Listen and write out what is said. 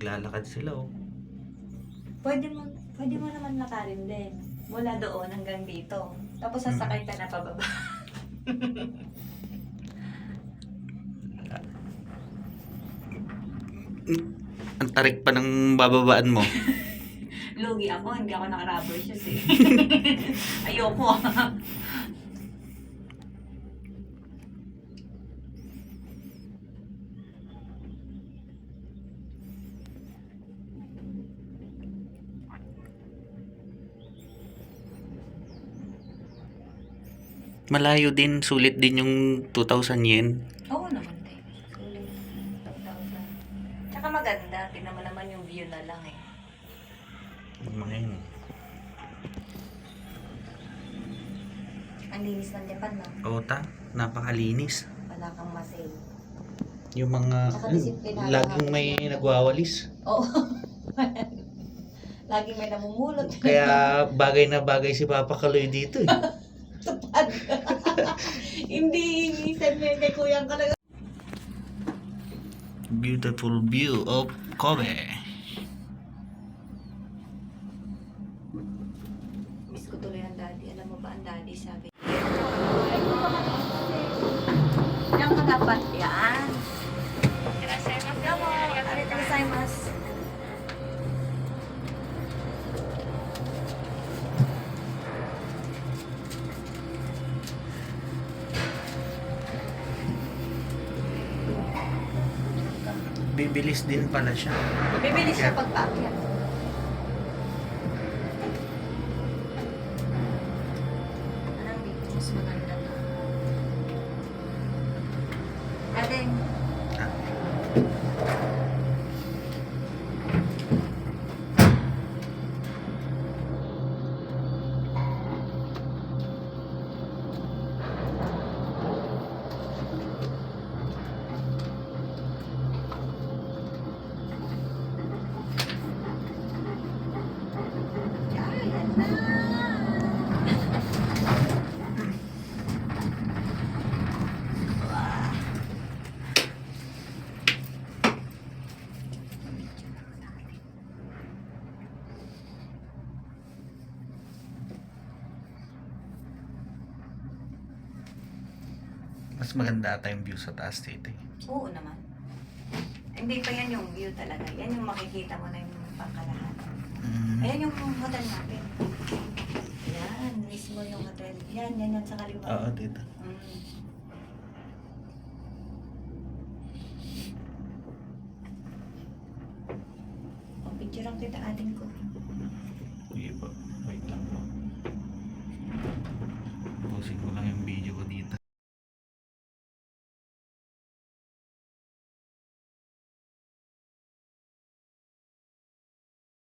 naglalakad sila oh. Pwede mo naman lakarin din. Mula doon hanggang dito. Tapos sasakay ka na pababa. Ang tarik pa ng bababaan mo. Lugi ako, hindi ako naka-rubber shoes eh. Ayoko ah. Malayo din, sulit din yung 2,000 yen. Oo naman din. Sulit. 2,000. Tsaka maganda. Tingnan mo naman yung view na lang eh. Mga yun. Ang linis ng Japan no? Oo napakalinis. Wala kang masil. Yung mga, Tsaka disiplinado laging may nagwawalis. Oo. Laging may namumulot. Kaya bagay na bagay si Papa Kaloy dito eh. Tupad. Hindi inisan mo kay kuyang ka lang. Beautiful view of Kobe. Miss ko tuloy ang daddy. Alam mo ba ang daddy sabi? Yan ka dapat yan. Arigatou. Bibilis din pala siya. Bibilis siya pag-paakyat. Anong dito? Mas maganda to. Adeng. Ah. Mas maganda ata yung view sa taas dito eh. Oo naman. Hindi pa yan yung view talaga. Yan yung makikita mo na yung pangkalahan. Ayan yung hotel natin. Yan, mismo yung hotel. Yan sa kaliwa. Oo, dito. Picture ang kita atin ko.